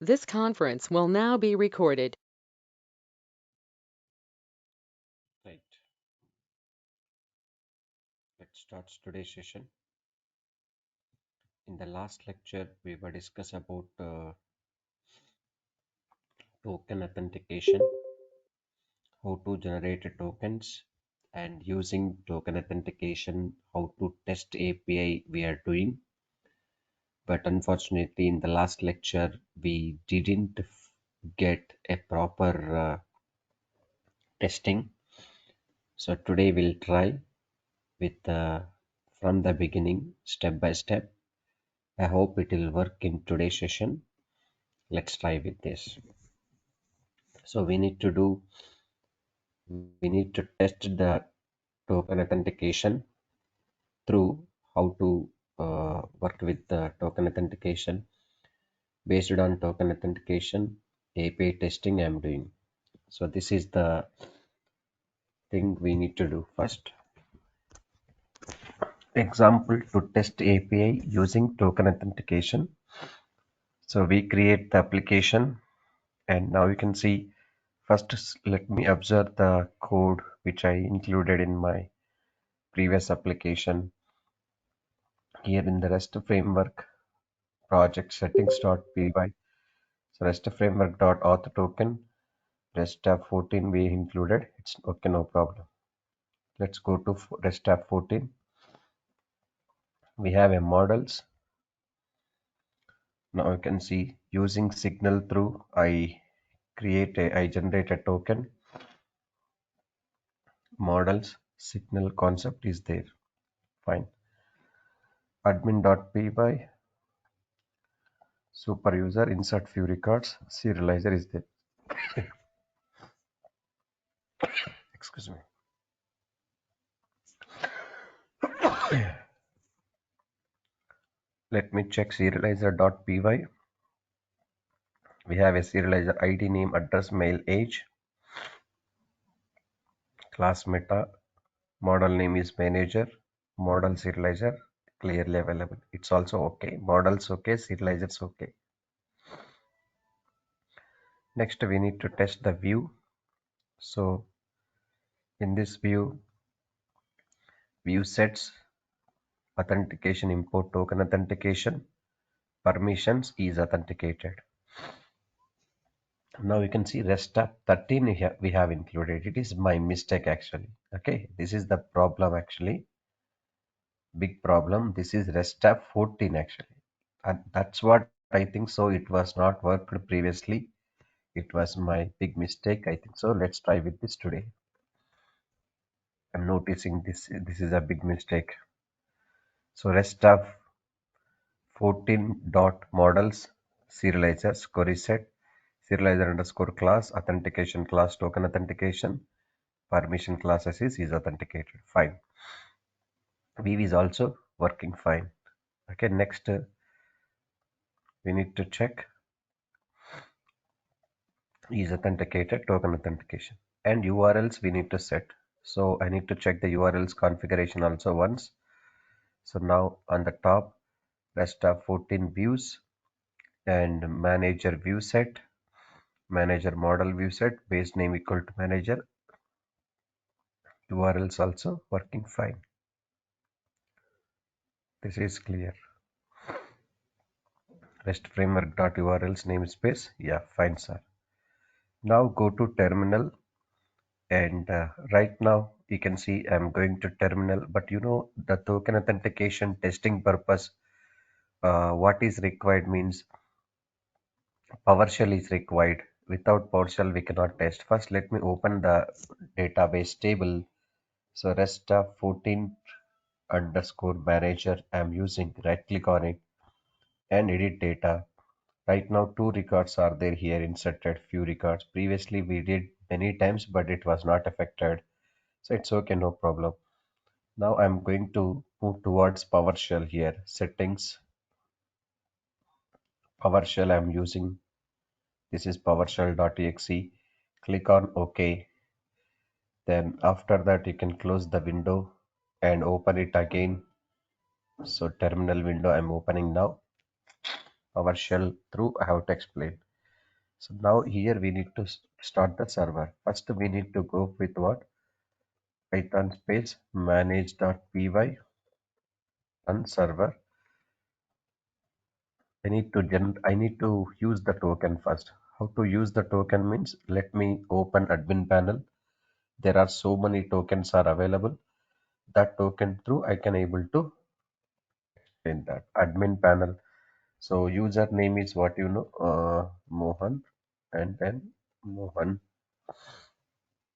This conference will now be recorded. Right. Let's start today's session. In the last lecture, we were discuss about token authentication, how to generate tokens, and using token authentication, how to test API we are doing. But unfortunately, in the last lecture, we didn't get a proper testing. So today we'll try with from the beginning, step by step. I hope it will work in today's session. Let's try with this. So we need to test the token authentication through how to work with the token authentication. Based on token authentication API testing I'm doing. So this is the thing we need to do first. Example to test API using token authentication. So we create the application, and now you can see first let me observe the code which I included in my previous application here in the REST framework project settings.py. So REST framework dot auth token REST app 14 we included. It's okay, no problem. Let's go to REST app 14. We have a models. Now you can see using signal through I generate a token models signal concept is there. Fine. Admin.py super user insert few records serializer is there. Excuse me. Let me check serializer.py. We have a serializer ID, name, address, mail, age, class meta, model name is manager, model serializer clearly available. It's also okay. Models okay, serializers okay. Next we need to test the view. So in this view sets authentication import token authentication permissions is authenticated. Now you can see REST app 13 we have included. It is my mistake actually. Okay, this is the problem actually. Big problem. This is REST app 14 actually. And that's what I think so. It was not worked previously. It was my big mistake. I think so. Let's try with this today. I'm noticing this is a big mistake. So REST app 14 dot models serializers query set serializer underscore class authentication class token authentication permission classes is authenticated. Fine. Weave is also working fine. Okay, next we need to check is authenticated token authentication and URLs we need to set. So I need to check the URLs configuration also once. So now on the top rest of 14 views and manager view set, manager model view set, base name equal to manager, URLs also working fine. This is clear. REST framework dot URLs namespace. Yeah, fine, sir. Now go to terminal, and right now you can see I'm going to terminal, but you know the token authentication testing purpose, what is required means PowerShell is required. Without PowerShell we cannot test. First let me open the database table. So REST of 14 underscore manager I'm using. Right click on it and edit data. Right now two records are there here inserted, few records. Previously we did many times but it was not affected. So it's okay, no problem. Now I'm going to move towards PowerShell here. Settings, PowerShell I'm using. This is PowerShell.exe. Click on OK. Then after that you can close the window and open it again. So terminal window I'm opening now. PowerShell through I have to explain. So now here we need to start the server. First we need to go with what? Python space manage.py run server. I need to use the token first. How to use the token means let me open admin panel. There are so many tokens are available. That token through I can able to in that admin panel. So username is what Mohan, and then Mohan.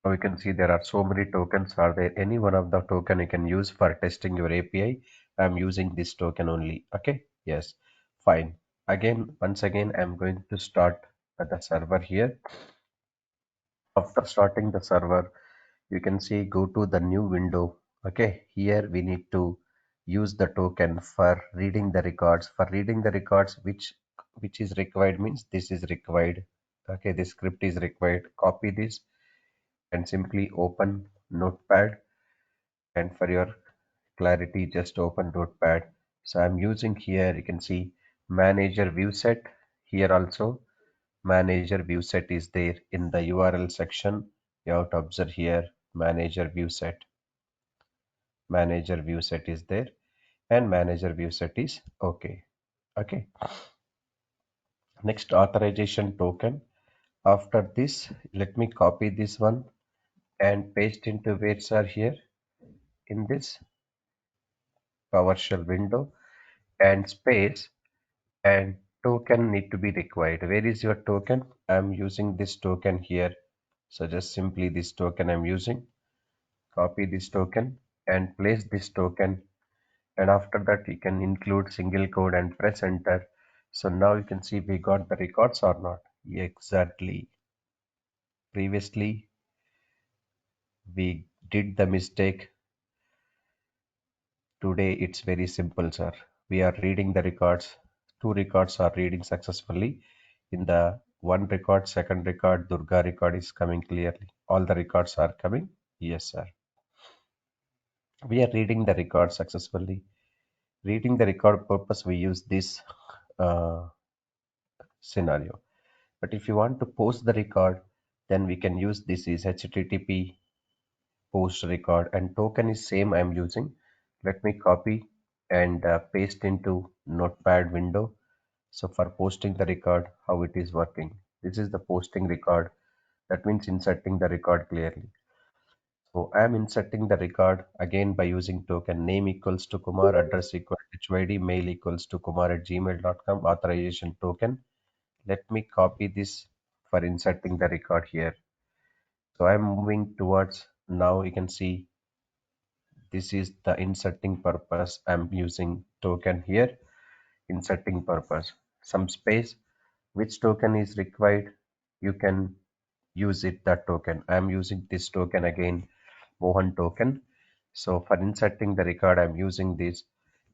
Now you can see there are so many tokens are there. Any one of the token you can use for testing your API. I'm using this token only. Okay. Yes. Fine. Again, once again, I'm going to start the server here. After starting the server, you can see go to the new window. Okay. Here we need to use the token for reading the records. For reading the records, which is required means this is required. Okay. This script is required. Copy this and simply open Notepad, and for your clarity just open Notepad. So I'm using here, you can see manager view set. Here also manager view set is there in the URL section. You have to observe here manager view set is there, and manager view set is okay. Next, authorization token. After this, let me copy this one and paste into where are here in this PowerShell window, and space and token need to be required. Where is your token? I'm using this token here. So just simply this token I'm using. Copy this token and place this token. And after that you can include single code and press enter. So now you can see we got the records or not. Exactly. Previously we did the mistake. Today it's very simple, sir. We are reading the records. Two records are reading successfully. In the one record, second record, Durga record is coming clearly. All the records are coming. Yes, sir. We are reading the record successfully. Reading the record purpose, we use this uh, scenario. But if you want to post the record, then we can use this is HTTP post record, and token is same I'm using. Let me copy and paste into Notepad window. So for posting the record, how it is working. This is the posting record. That means inserting the record clearly. So I am inserting the record again by using token name equals to Kumar, address equal to HYD, mail equals to Kumar at gmail.com, authorization token. Let me copy this for inserting the record here. So I'm moving towards now you can see this is the inserting purpose. I'm using token here, inserting purpose. Some space, which token is required, you can use it that token. I'm using this token again, Mohan token. So for inserting the record, I'm using this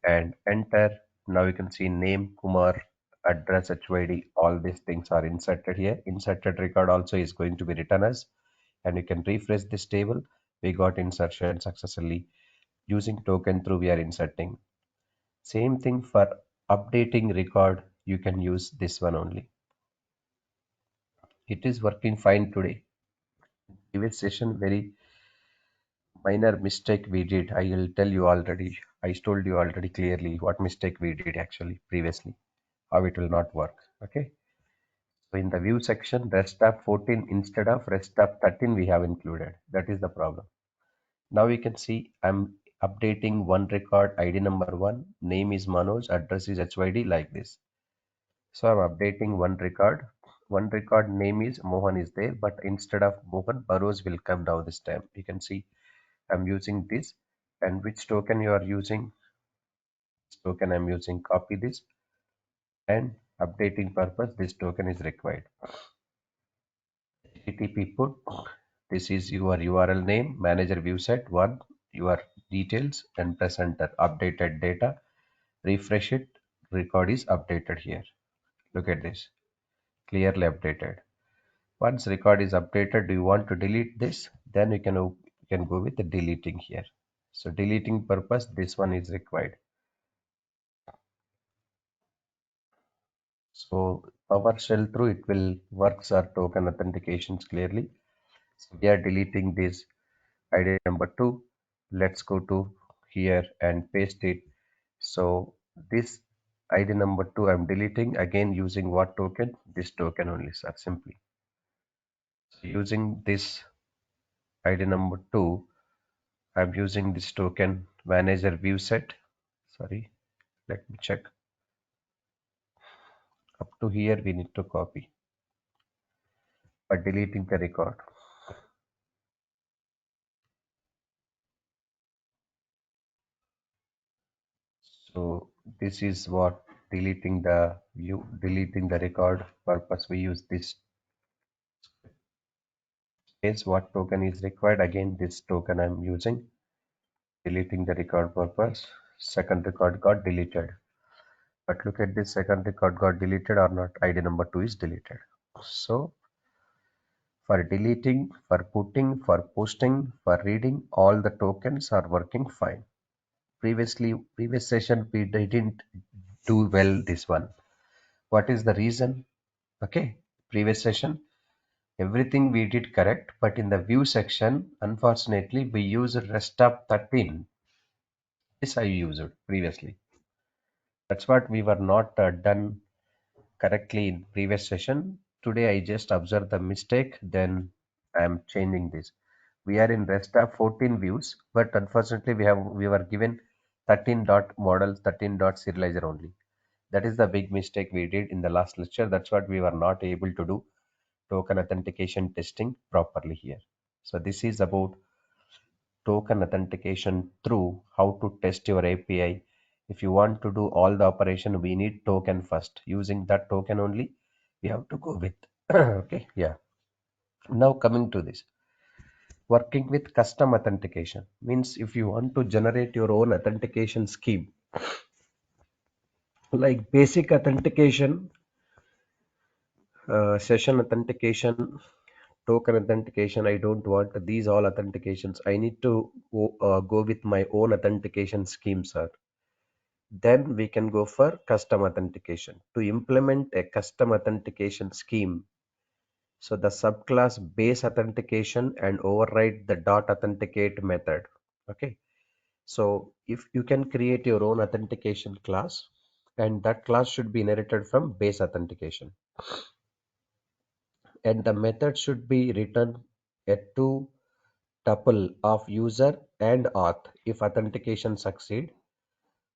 and enter. Now you can see name, Kumar, address, HYD, all these things are inserted here. Inserted record also is going to be written as, and you can refresh this table. We got insertion successfully using token through we are inserting. Same thing for updating record, you can use this one only. It is working fine today. Previous session, very minor mistake we did. I will tell you already. I told you already clearly what mistake we did actually previously, how it will not work. Okay. So in the view section, rest app 14 instead of rest app 13 we have included. That is the problem. Now you can see I'm updating one record ID number one, name is Manoj, address is HYD like this. So I'm updating one record. One record name is Mohan is there, but instead of Mohan, Burrows will come now this time. You can see I'm using this, and which token you are using. This token I'm using, copy this, and updating purpose this token is required. HTTP put, this is your URL name, manager view set one, your details, and press enter. Updated data, refresh it, record is updated here. Look at this, clearly updated. Once record is updated, do you want to delete this? Then you can go with the deleting here. So deleting purpose, this one is required. So PowerShell through it will works our token authentications clearly. So we are deleting this ID number 2. Let's go to here and paste it. So this ID number 2 I'm deleting again using what token? This token only, sir, simply. So using this ID number 2, I'm using this token manager view set. Sorry, let me check. Up to here we need to copy by deleting the record. So this is what deleting the record purpose we use this space. What token is required? Again, this token I'm using. Deleting the record purpose. Second record got deleted. But look at this, second record got deleted or not. ID number 2 is deleted. So for deleting, for putting, for posting, for reading, all the tokens are working fine. Previous session we didn't do well this one. What is the reason? Okay, previous session everything we did correct, but in the view section, unfortunately, we used rest of 13. This I used previously. That's what we were not done correctly in previous session. Today I just observed the mistake, then I am changing this. We are in rest of 14 views, but unfortunately we were given 13 dot model, 13 dot serializer only. That is the big mistake we did in the last lecture. That's what we were not able to do token authentication testing properly here. So this is about token authentication through how to test your API. If you want to do all the operation, we need token first. Using that token only, we have to go with. Okay, yeah. Now coming to this, working with custom authentication means if you want to generate your own authentication scheme, like basic authentication, session authentication, token authentication, I don't want these all authentications. I need to go with my own authentication scheme, sir. Then we can go for custom authentication. To implement a custom authentication scheme, so the subclass base authentication and override the dot authenticate method. Okay. So if you can create your own authentication class, and that class should be inherited from base authentication. And the method should be written a two tuple of user and auth if authentication succeed,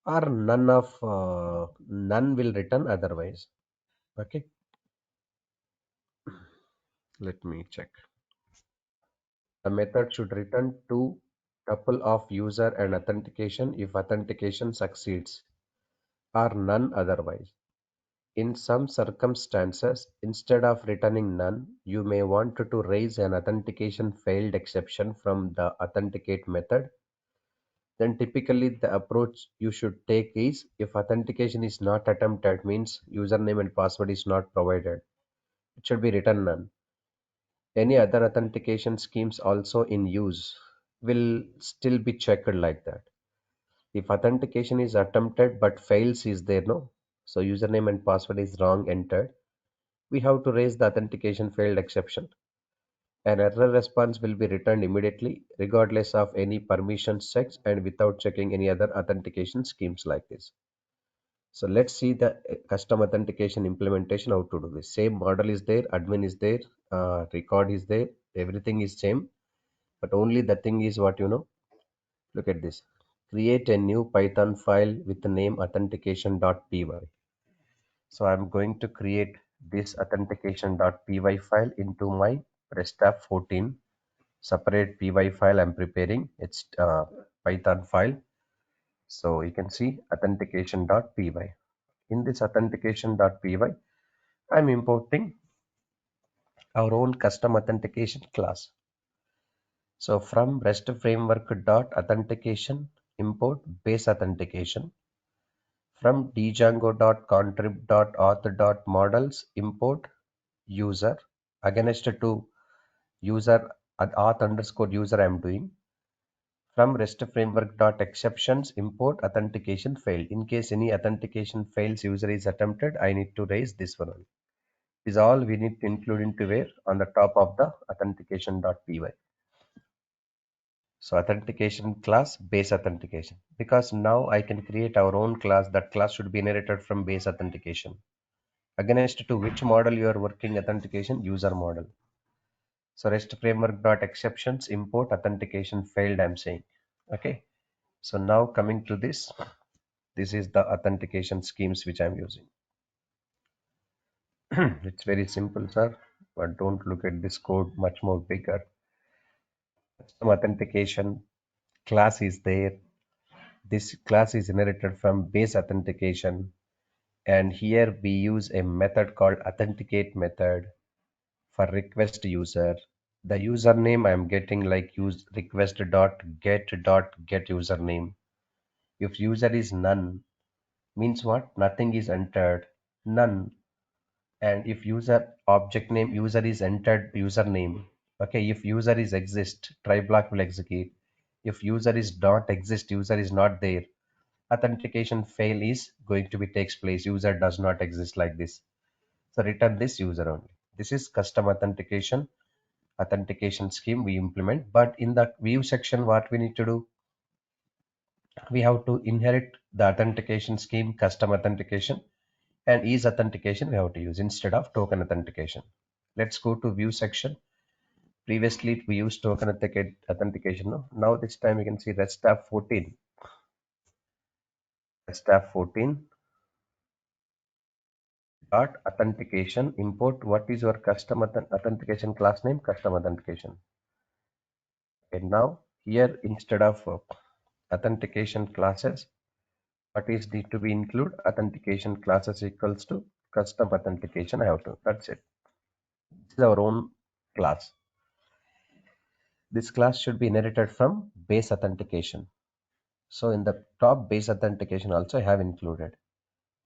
or none will return otherwise. Okay, let me check. The method should return two tuple of user and authentication if authentication succeeds, or none otherwise. In some circumstances, instead of returning none, you may want to raise an authentication failed exception from the authenticate method. Then typically the approach you should take is if authentication is not attempted means username and password is not provided. It should be written none. Any other authentication schemes also in use will still be checked like that. If authentication is attempted but fails is there no. So username and password is wrong entered. We have to raise the authentication failed exception. An error response will be returned immediately, regardless of any permission checks and without checking any other authentication schemes like this. So let's see the custom authentication implementation, how to do this. Same model is there, admin is there, record is there, everything is same, but only the thing is what you know. Look at this. Create a new Python file with the name authentication.py. So I'm going to create this authentication.py file into my RESTapp 14 separate py file I'm preparing. It's Python file. So you can see authentication.py. In this authentication.py, I'm importing our own custom authentication class. So from REST framework dot authentication import base authentication. From django dot contrib dot auth dot models import user against to user auth underscore user I'm doing. From REST framework dot exceptions import authentication failed. In case any authentication fails user is attempted, I need to raise this one only. Is all we need to include into where on the top of the authentication.py. So authentication class base authentication, because now I can create our own class. That class should be inherited from base authentication. Against to which model you are working authentication? User model. So REST framework dot exceptions import authentication failed, I'm saying. Okay. So now coming to this is the authentication schemes which I'm using. It's very simple, sir, but don't look at this code much more bigger. Custom authentication class is there. This class is inherited from base authentication, and here we use a method called authenticate method for request user. The username I'm getting like use request dot get username. If user is none, means what? Nothing is entered. None. And if user object name user is entered username. Okay, if user is exist, try block will execute. If user is not exist, user is not there, authentication fail is going to be takes place. User does not exist like this. So return this user only. This is custom authentication scheme we implement. But in the view section, what we need to do? We have to inherit the authentication scheme, custom authentication, and ease authentication we have to use instead of token authentication. Let's go to view section. Previously we used token authentication. No? Now this time you can see REST app 14. REST app 14 dot authentication import. What is your custom authentication class name? Custom authentication. And now here instead of authentication classes, what is need to be include? Authentication classes equals to custom authentication. I have to. That's it. This is our own class. This class should be inherited from base authentication. So in the top base authentication also I have included.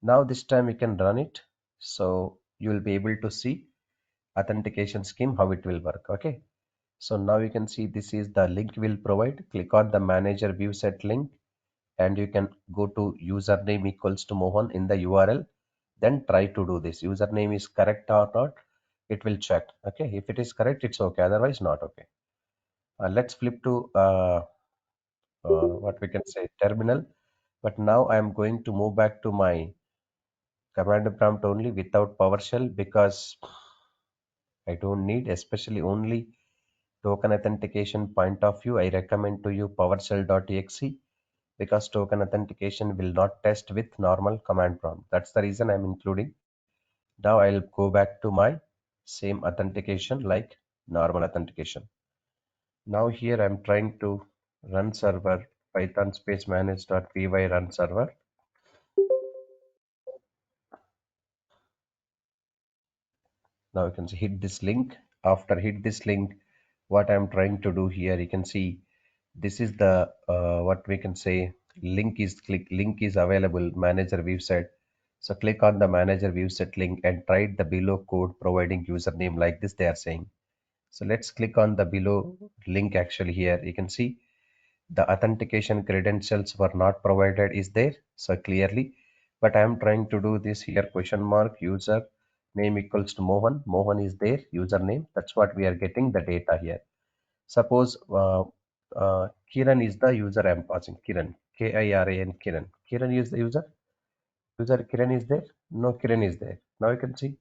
Now this time you can run it. So you will be able to see authentication scheme, how it will work. Okay. So now you can see this is the link will provide. Click on the manager view set link and you can go to username equals to Mohan in the URL. Then try to do this. Username is correct or not. It will check. Okay. If it is correct, it's okay. Otherwise, not okay. Let's flip to what we can say terminal. But now I am going to move back to my command prompt only without PowerShell because I don't need, especially only token authentication point of view. I recommend to you PowerShell.exe because token authentication will not test with normal command prompt. That's the reason I'm including. Now I'll go back to my same authentication like normal authentication. Now here I'm trying to run server python space manage.py run server. Now you can see hit this link. After hit this link, what I'm trying to do here, you can see this is the what we can say link is available manager view set. So click on the manager view set link and try the below code providing username like this they are saying. So let's click on the below link. Actually here you can see the authentication credentials were not provided is there, so clearly, but I am trying to do this here question mark user name equals to Mohan is there username. That's what we are getting the data here. Suppose Kiran is the user I am passing. Kiran, Kiran. Kiran is the user Kiran is there. No, Kiran is there. Now you can see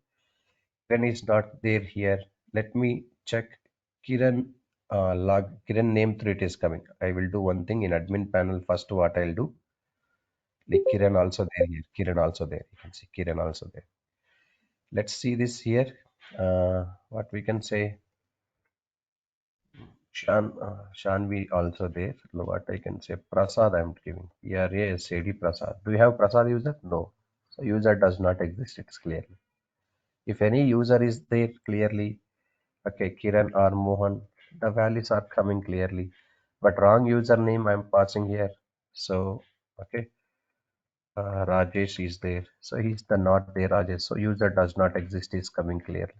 Kiran is not there here. Let me check Kiran log Kiran name through it is coming. I will do one thing in admin panel first. What I'll do, like Kiran also there here. Kiran also there. You can see Kiran also there. Let's see this here. What we can say, Shanvi also there. What I can say, Prasad I'm giving. PRASAD Prasad. Do you have Prasad user? No. So user does not exist. It's clearly. If any user is there clearly, okay, Kiran or Mohan, the values are coming clearly. But wrong username I'm passing here. So, okay, Rajesh is there. So he's the not there Rajesh. So user does not exist is coming clearly.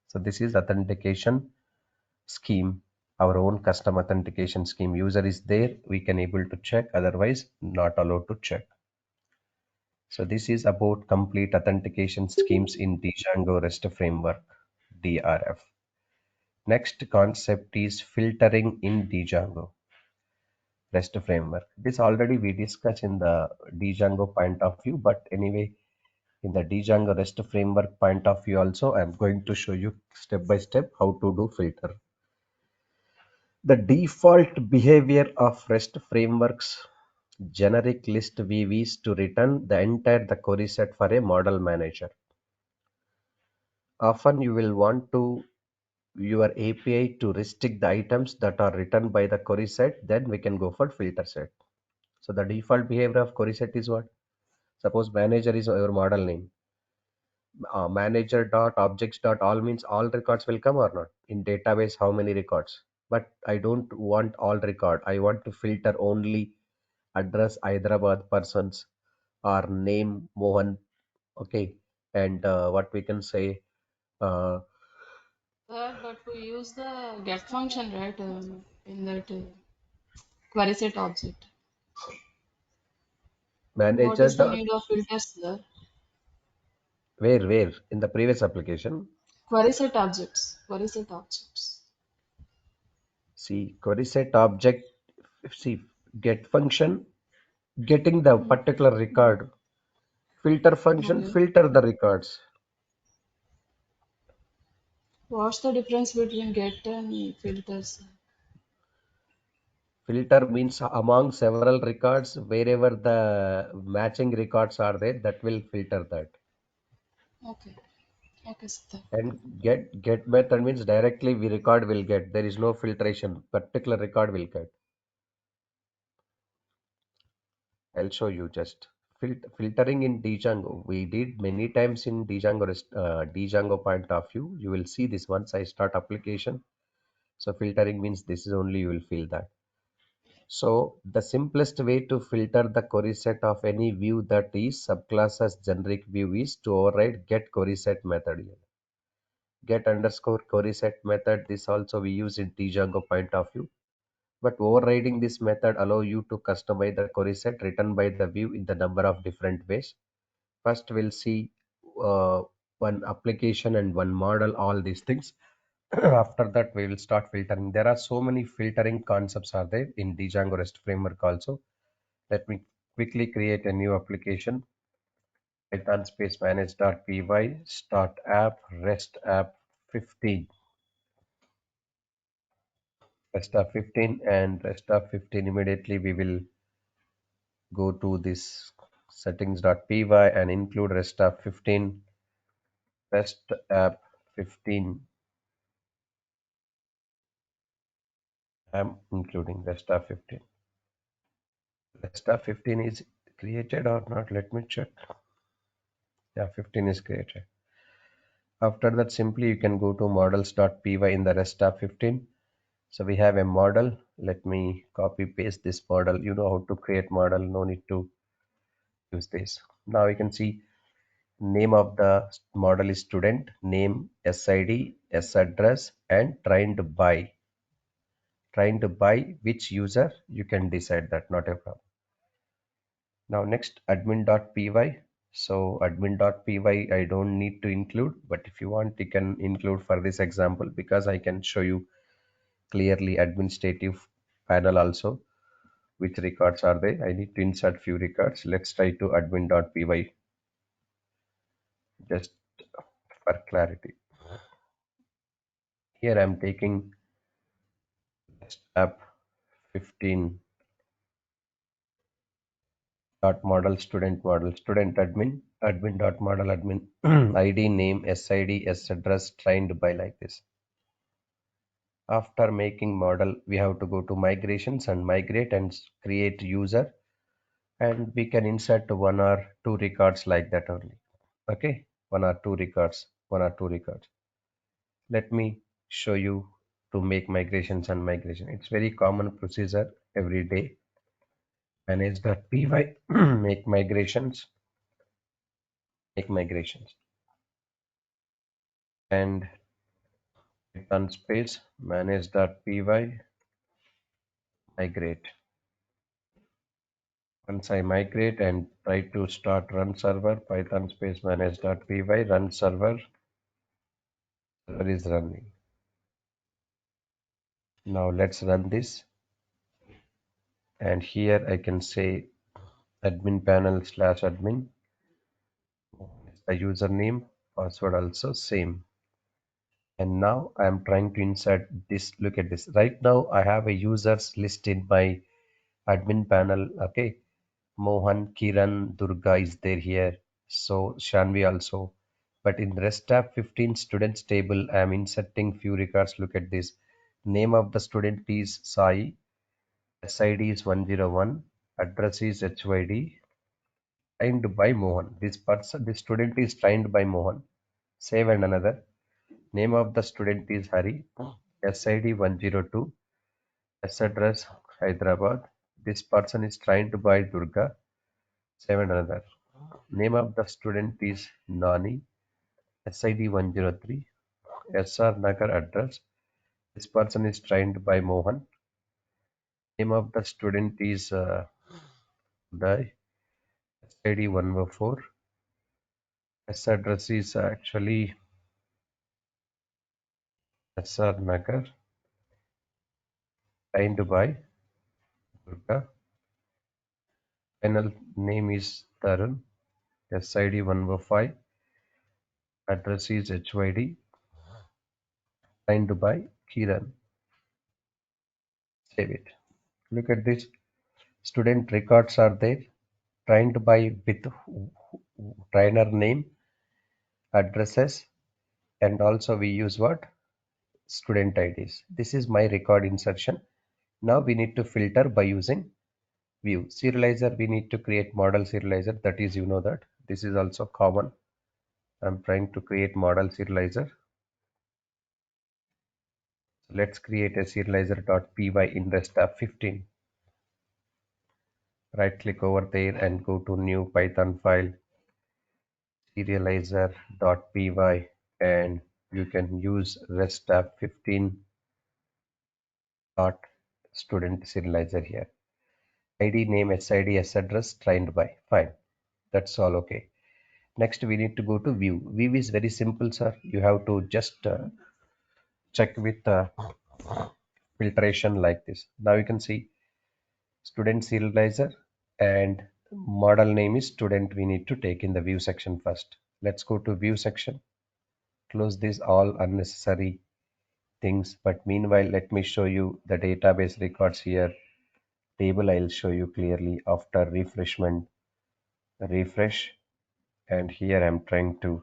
So this is authentication scheme. our own custom authentication scheme. User is there, we can able to check, otherwise not allowed to check. So this is about complete authentication schemes in Django REST framework, DRF. Next concept is filtering in Django REST framework. This already we discussed in the Django point of view, but anyway, in the Django REST framework point of view also, I'm going to show you step by step how to do filter. The default behavior of REST frameworks generic list VVs to return the entire the query set for a model manager. Often you will want to your API to restrict the items that are written by the query set, then we can go for filter set. So the default behavior of query set is what? Suppose manager is your model name. Manager dot objects dot all means all records will come or not. In database, how many records? But I don't want all record. I want to filter only address Hyderabad persons or name Mohan. Okay, and what we can say. Uh, But we use the get function, right, in that query set object. What manager is the dot need of filters there? where in the previous application. Query set objects. Query set objects. See, query set object, see, get function, getting the Mm. particular record, filter function, Okay. filter the records. What's the difference between get and filters? Filter means among several records, wherever the matching records are there, that will filter that. Okay. Okay, Siddharth. And get method means directly we record will get. There is no filtration. Particular record will get. I'll show you just filtering in Django. We did many times in Django Django point of view. You will see this once I start application. So filtering means this is only you will feel that. So the simplest way to filter the query set of any view that is subclass as generic view is to override get query set method here. Get underscore query set method. This also we use in Django point of view. But overriding this method allow you to customize the query set written by the view in the number of different ways. First, we'll see uh, one application and one model, all these things. After that, we will start filtering. There are so many filtering concepts are there in Django REST framework also. Let me quickly create a new application. Python space manage.py start app REST app 15. REST app 15 and REST app 15 immediately we will go to this settings.py and include REST app 15 REST app 15. I'm including REST app 15. REST app 15 is created or not? Let me check. Yeah, 15 is created. After that, simply you can go to models.py in the REST app 15. So we have a model. Let me copy paste this model. You know how to create model. No need to use this. Now you can see name of the model is student, name, SID, S address, and trying to buy which user, you can decide that, not a problem. Now next admin.py. So admin.py I don't need to include, but if you want you can include for this example because I can show you clearly administrative panel also which records are there. I need to insert few records. Let's try to admin.py just for clarity. Here I'm taking app 15 dot model student admin dot model admin id name sid s address trained by like this. After making model we have to go to migrations and migrate and create user, and we can insert one or two records like that only. Okay, one or two records. Let me show you to make migrations and migration. It's very common procedure every day. Manage.py make migrations, make migrations, and Python space manage.py migrate. Once I migrate and try to start run server, Python space manage.py run server is running. Now let's run this, and here I can say admin panel slash admin, the username, password also same. And now I am trying to insert this. Look at this. Right now I have a users list in my admin panel. Okay, Mohan, Kiran, Durga is there here. So Shanvi also. But in rest tab 15 students table, I am inserting few records. Look at this. Name of the student is Sai. SID is 101. Address is HYD. Trained by Mohan. This student is trained by Mohan. Save and another. Name of the student is Hari. SID 102. S address Hyderabad. This person is trained by Durga. Save and another. Name of the student is Nani. SID 103. SR Nagar address. This person is trained by Mohan. Name of the student is Uday. SID 104. S address is actually SR Nagar. Trained by Durga. Final name is Tarun. SID 105. Address is HYD. Trained by Kiran. Save it. Look at this. Student records are there. Trained by with trainer name, addresses, and also we use what? Student IDs. This is my record insertion. Now we need to filter by using view. Serializer, we need to create model serializer. That is, you know that. This is also common. I'm trying to create model serializer. So let's create a serializer.py in rest tab 15. Right click over there and go to new Python file, serializer.py, and you can use rest tab 15 dot student serializer here. ID, name, SID, S address, trained by. Fine. That's all okay. Next, we need to go to view. View is very simple, sir. You have to just check with filtration like this. Now you can see student serializer and model name is student. We need to take in the view section first. Let's go to view section. Close this all unnecessary things. But meanwhile, let me show you the database records here. Table I'll show you clearly after refreshment. Refresh, and here I'm trying to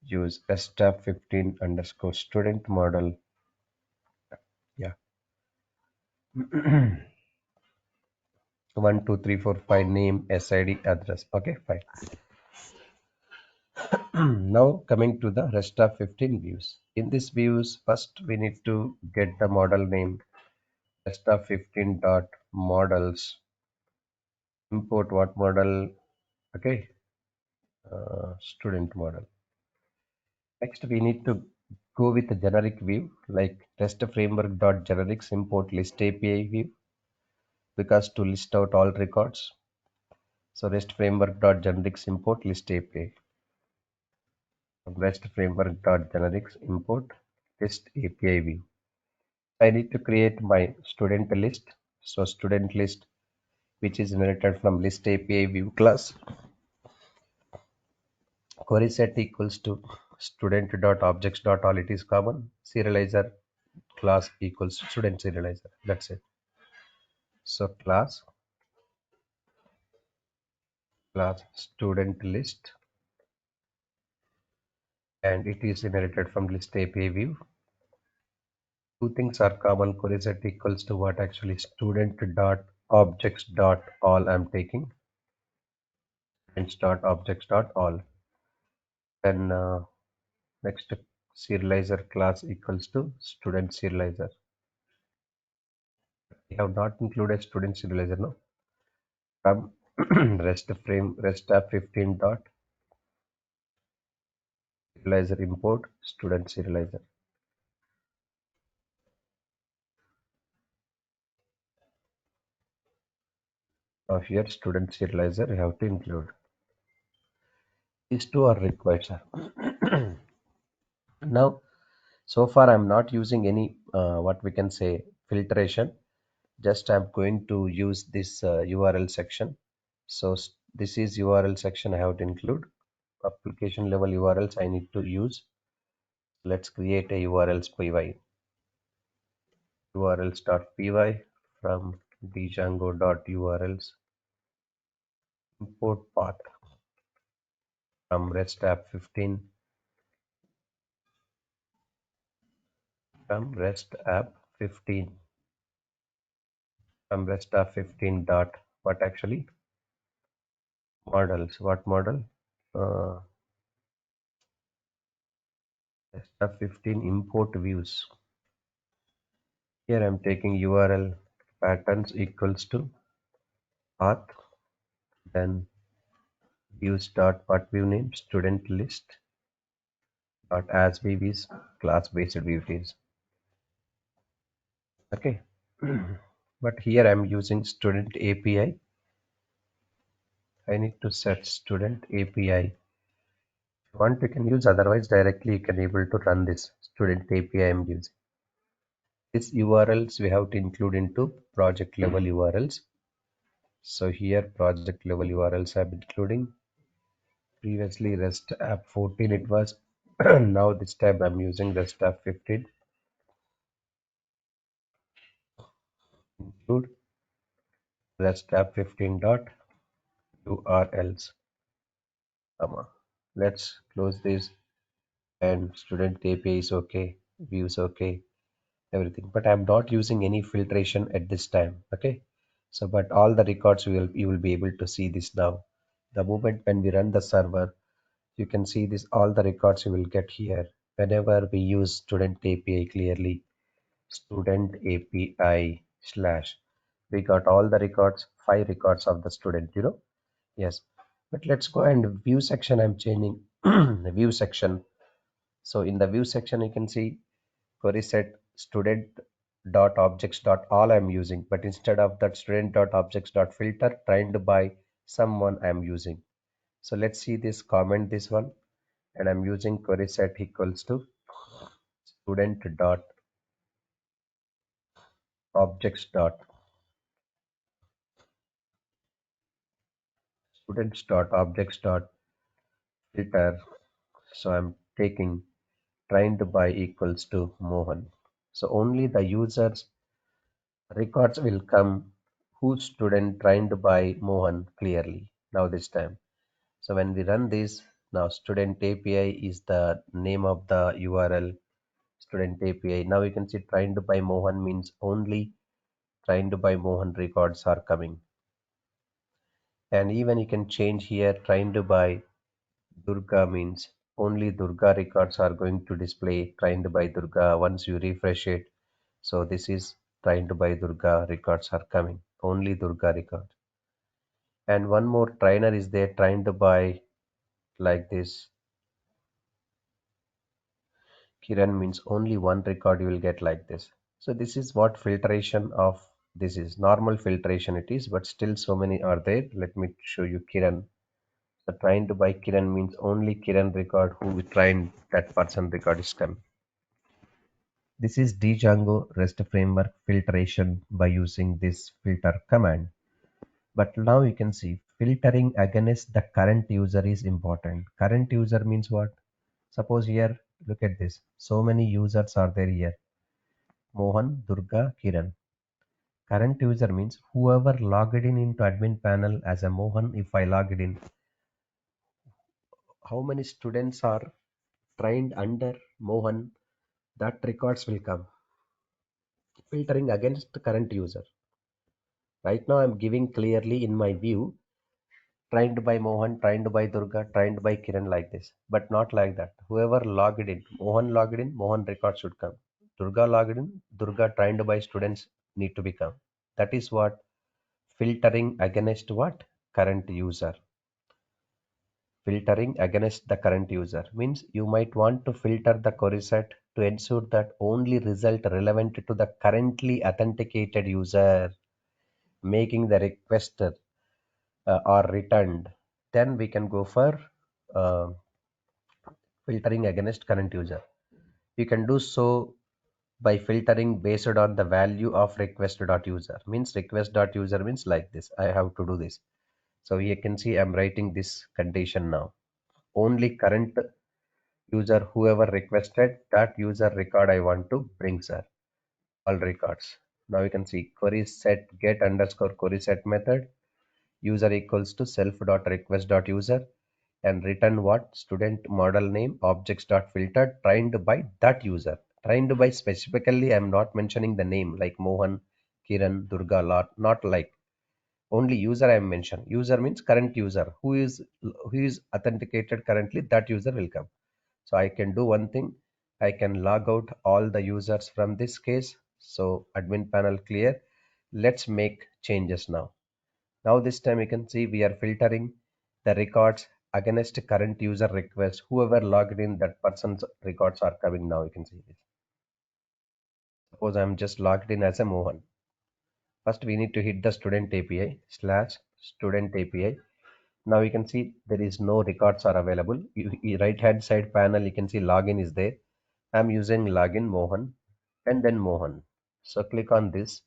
use stab 15 underscore student model. Yeah. 12345 name, SID, address. Okay, fine. Now coming to the rest of 15 views. In this views, first we need to get the model name. Rest of 15 dot models. Import what model? Okay, student model. Next, we need to go with the generic view like REST framework dot generics import list API view because to list out all records. So REST framework dot generics import list API. REST framework dot generics import list API view. I need to create my student list. So student list, which is inherited from list API view class. Query set equals to student dot objects dot all. It is common. Serializer class equals student serializer. That's it. So class student list, and it is inherited from list API view. Two things are common. Query set equals to what? Actually student dot objects dot all I'm taking, and dot objects dot all. Then next serializer class equals to student serializer. We have not included student serializer, no. From rest tab 15 dot serializer import student serializer. Now here student serializer you have to include. These two are required, sir. Now, so far I'm not using any what we can say filtration. Just I'm going to use this URL section. So this is URL section I have to include. Application level URLs I need to use. Let's create a URLs.py. URLs.py from django.urls. Import path from REST app 15 from REST app 15 from REST app 15 dot what actually models. What model? Uh, REST app 15 import views. Here I'm taking URL patterns equals to path, then views dot what view name student list dot as views class based views. Okay. But here I'm using student API. I need to set student API. If you want you can use, otherwise directly you can able to run this student API I'm using. These URLs we have to include into project level URLs. So here project level URLs I'm including. Previously REST app 14 it was. Now this time I'm using REST app 15. Include REST app 15 dot URLs. Let's close this, and student API is okay, views okay, everything. But I'm not using any filtration at this time. Okay. So but all the records you will be able to see this now. The moment when we run the server, you can see this all the records you will get here. Whenever we use student API clearly, student API slash, we got all the records, 5 records of the student. Yes. But let's go and view section. I'm changing the view section. So in the view section, you can see query set student dot objects dot all I'm using, but instead of that student dot objects dot filter trained by someone I'm using. So let's see this, comment this one, and I'm using query set equals to student dot objects dot students dot objects dot filter. So I'm taking trained by equals to Mohan. So only the users records will come whose student trained by Mohan clearly now this time. So when we run this, now student API is the name of the URL, student API. Now you can see trained by Mohan means only trained by Mohan records are coming. And even you can change here trained by Durga means only Durga records are going to display trained by Durga once you refresh it. So this is trained by Durga records are coming, only Durga records. And one more trainer is there trained by like this. Kiran means only one record you will get like this. So this is what filtration of this is. Normal filtration it is, but still so many are there. Let me show you Kiran. So trained by Kiran means only Kiran record who we trained that person record is coming. This is Django REST framework filtration by using this filter command. But now you can see filtering against the current user is important. Current user means what? Suppose here, look at this. So many users are there here. Mohan, Durga, Kiran. Current user means whoever logged in into admin panel as a Mohan. If I logged in, how many students are trained under Mohan? That records will come. Filtering against the current user. Right now I'm giving clearly in my view trained by Mohan, trained by Durga, trained by Kiran like this, but not like that. Whoever logged in, Mohan record should come. Durga logged in, Durga trained by students need to become. That is what filtering against what? Current user. Filtering against the current user means you might want to filter the query set to ensure that only result relevant to the currently authenticated user making the request or returned, then we can go for uh, filtering against current user. You can do so by filtering based on the value of request.user. Means request.user means like this. I have to do this. So you can see I'm writing this condition now. Only current user whoever requested that user record I want to bring, sir. All records. Now you can see query set get underscore query set method user equals to self dot request dot user and return what student model name objects dot filter trained by that user. Trained by specifically I'm not mentioning the name like Mohan, Kiran, Durga, lot, not like only user I am mentioned. User means current user who is authenticated currently, that user will come. So I can do one thing. I can log out all the users from this case. So admin panel clear. Let's make changes now. Now this time you can see we are filtering the records against current user request. Whoever logged in, that person's records are coming now. You can see this. Suppose I'm just logged in as a Mohan. First we need to hit the student API slash student API. Now you can see there is no records are available. Right hand side panel you can see login is there. I'm using login Mohan and then Mohan. So click on this.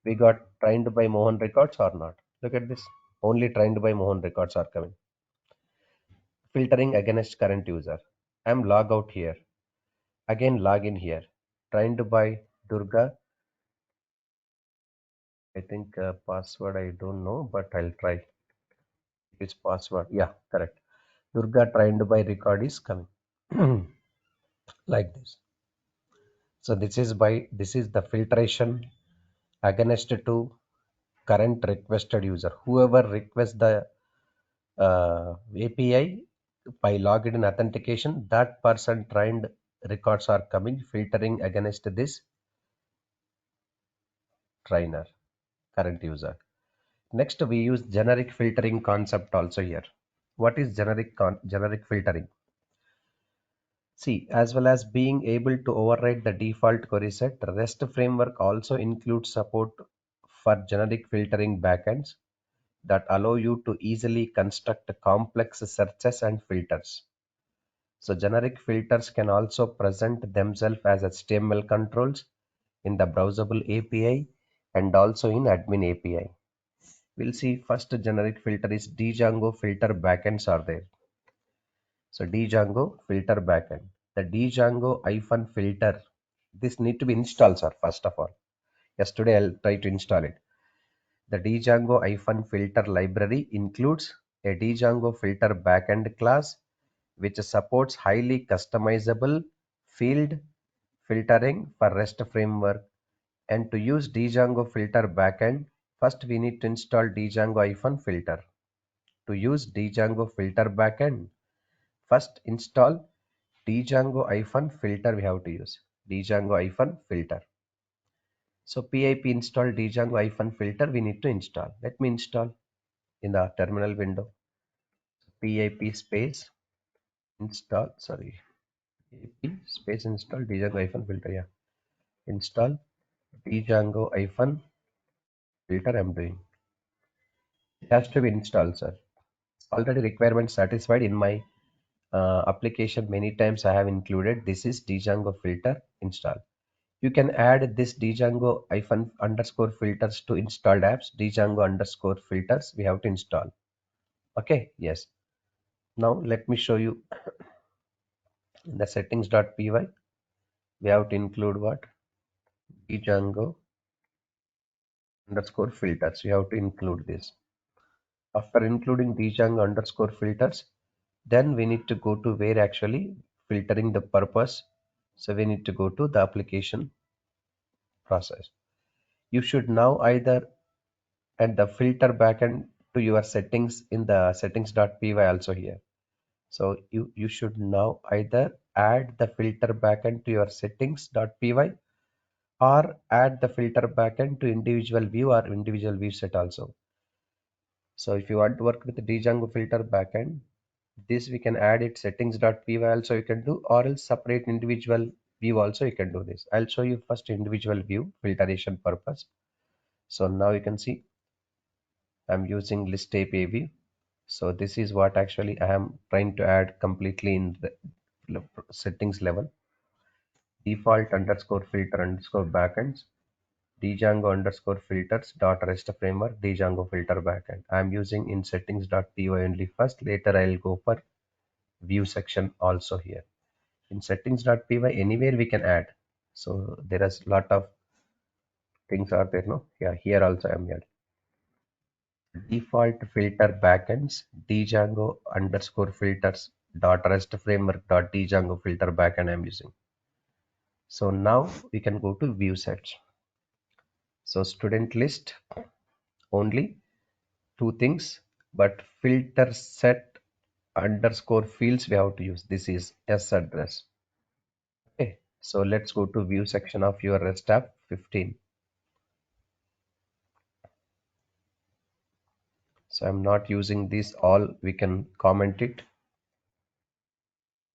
We got trained by Mohan records or not? Look at this. Only trained by Mohan records are coming. Filtering against current user. I'm log out here. Again log in here. Trained by Durga. I think password I don't know, but I'll try. It's password. Yeah, correct. Durga trained by record is coming. Like this. So this is the filtration against to current requested user. Whoever requests the API by login authentication, that person trained records are coming, filtering against this trainer current user. Next, we use generic filtering concept also here. What is generic filtering? See, as well as being able to override the default query set, REST framework also includes support for generic filtering backends that allow you to easily construct complex searches and filters. So generic filters can also present themselves as HTML controls in the browsable API and also in admin API. We'll see first generic filter is Django filter backends are there. So Django filter backend. The Django hyphen filter. This need to be installed, sir, first of all. Yesterday I'll try to install it. The Django hyphen filter library includes a Django filter backend class which supports highly customizable field filtering for REST framework. And to use Django filter backend, first we need to install Django-filter. To use Django filter backend, first install Django-filter we have to use. Django-filter. So pip install Django-filter we need to install. Let me install in the terminal window. Pip space install, sorry, pip space install Django-filter, yeah. Install Django-filter I'm doing. It has to be installed, sir. Already requirement satisfied in my application. Many times I have included this is Django filter install. You can add this Django hyphen underscore filters to installed apps. Django underscore filters we have to install. Okay, yes. Now let me show you in the settings.py. We have to include what? Django underscore filters. We have to include this. After including Django underscore filters, then we need to go to where actually filtering the purpose. So we need to go to the application process. You should now either add the filter backend to your settings in the settings.py also here. So you should now either add the filter backend to your settings.py or add the filter backend to individual view or individual view set also. So if you want to work with the Django filter backend, this we can add it settings.py also you can do, or else separate individual view also you can do this. I'll show you first individual view filtration purpose. So now you can see I'm using list API view. So this is what actually I am trying to add completely in the settings level. Default underscore filter underscore backends. Django underscore filters dot rest framework Django filter backend. I'm using in settings.py only first. Later I'll go for view section also here. In settings.py anywhere we can add. So there is lot of things are there, no? Yeah, here also I'm here. Default filter backends Django underscore filters dot rest framework dot Django filter backend I'm using. So now we can go to view sets. So student list only two things, but filter set underscore fields we have to use. This is S address. Okay, so let's go to view section of your REST app 15. So I'm not using this all, we can comment it.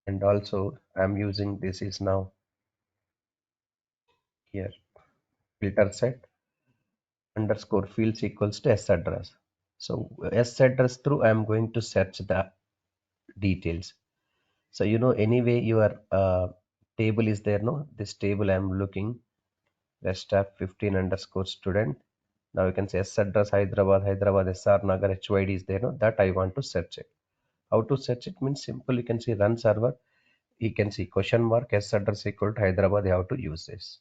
And also I'm using this is now here filter set underscore fields equals to S address. So S address through I'm going to search the details. So anyway your table is there, no? This table I'm looking REST app 15 underscore student. Now you can say S address Hyderabad, SR Nagar, HYD is there, no? That I want to search it. How to search it means simple. You can see run server. You can see question mark S address equal to Hyderabad. You have to use this.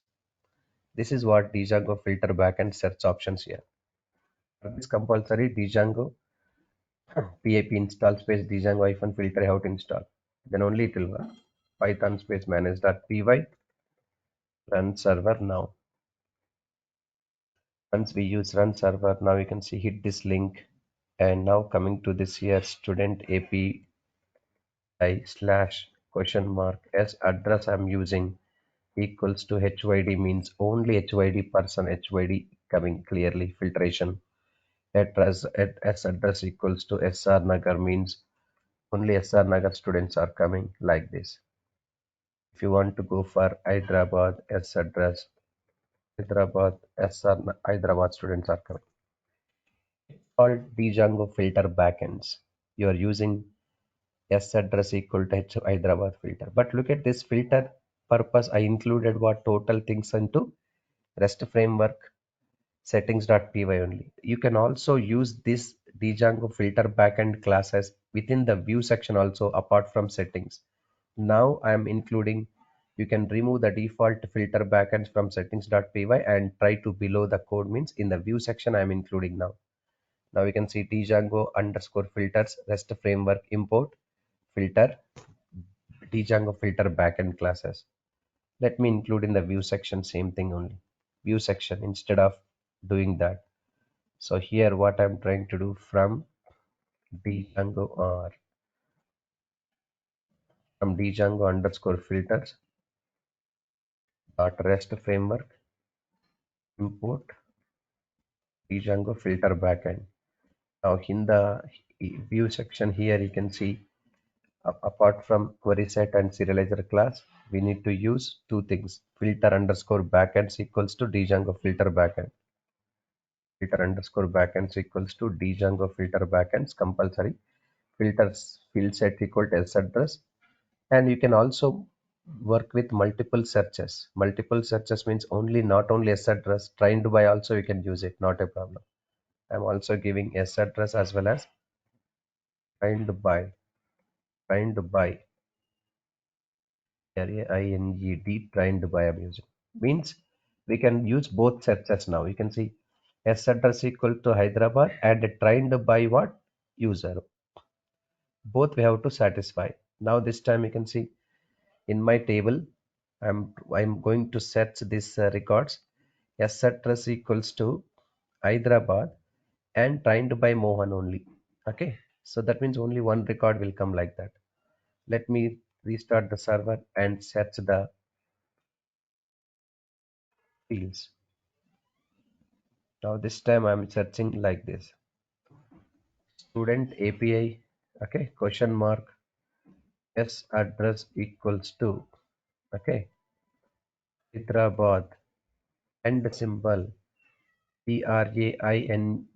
This is what Django filter backend search options here. For this compulsory Django pip install space Django hyphen filter I have to install. Then only it will work. Python space manage.py run server now. Once we use run server, now you can see hit this link. And now coming to this here student API slash question mark S address I'm using equals to HYD means only HYD person HYD coming clearly filtration. At S address equals to SR Nagar means only SR Nagar students are coming like this. If you want to go for Hyderabad S address, Hyderabad SR Hyderabad students are coming. All Django filter backends. You are using S address equal to Hyderabad filter. But look at this filter purpose. I included what total things into REST framework settings.py only. You can also use this Django filter backend classes within the view section also apart from settings. Now I am including, you can remove the default filter backends from settings.py and try to below the code means in the view section I am including now. Now we can see Django underscore filters REST framework import filter Django filter backend classes. Let me include in the view section same thing only. View section instead of doing that. So here what I'm trying to do from Django or from Django underscore filters dot REST framework import Django filter backend. Now in the view section here you can see apart from query set and serializer class, we need to use two things. Filter underscore backends equals to Django filter backend. Filter underscore backends equals to Django filter backends compulsory. Filters field set equal to S address. And you can also work with multiple searches. Multiple searches means only not only S address, trained by also you can use it, not a problem. I'm also giving S address as well as trained by, trained by RAINED trained by I'm using. Means we can use both searches now. You can see S address equal to Hyderabad and trained by what? User. Both we have to satisfy. Now this time you can see in my table, I'm going to search this records. S address equals to Hyderabad and trained by Mohan only. Okay. So that means only one record will come like that. Let me restart the server and search the fields. Now this time I'm searching like this. Student API, okay, question mark S address equals to, okay, Hyderabad and symbol PRAINED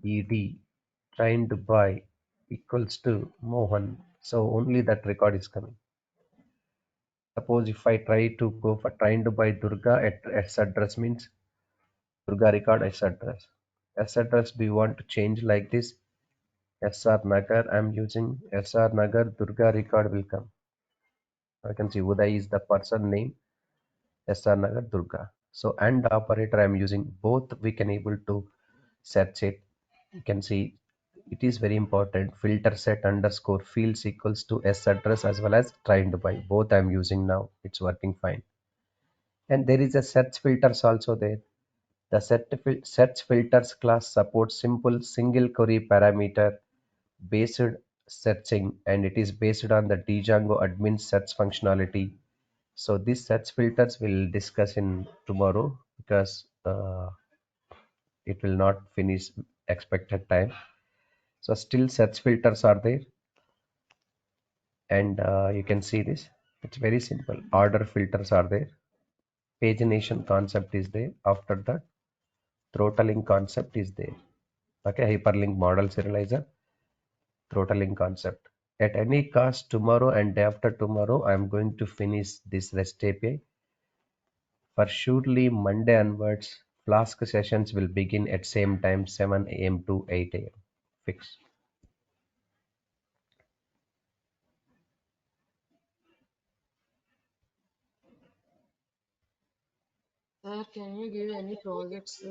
trying to buy equals to Mohan. So only that record is coming. Suppose if I try to go for trying to buy Durga at S address means Durga record S address. S address do you want to change like this? SR Nagar I'm using SR Nagar Durga record will come. I can see Uday is the person name SR Nagar Durga. So and operator I'm using both we can able to search it. You can see it is very important. Filter set underscore fields equals to S address as well as trying to buy. Both I'm using now. It's working fine. And there is a search filters also there. The search filters class supports simple single query parameter based searching and it is based on the Django admin search functionality. So these search filters we'll discuss in tomorrow because it will not finish expected time. So still search filters are there and you can see this. It's very simple. Order filters are there. Pagination concept is there. After that, throttling concept is there. Okay, hyperlink model serializer, throttling concept. At any cost, tomorrow and day after tomorrow, I am going to finish this REST API. For surely Monday onwards, Flask sessions will begin at same time 7 a.m. to 8 a.m. Fix. Sir, can you give any projects?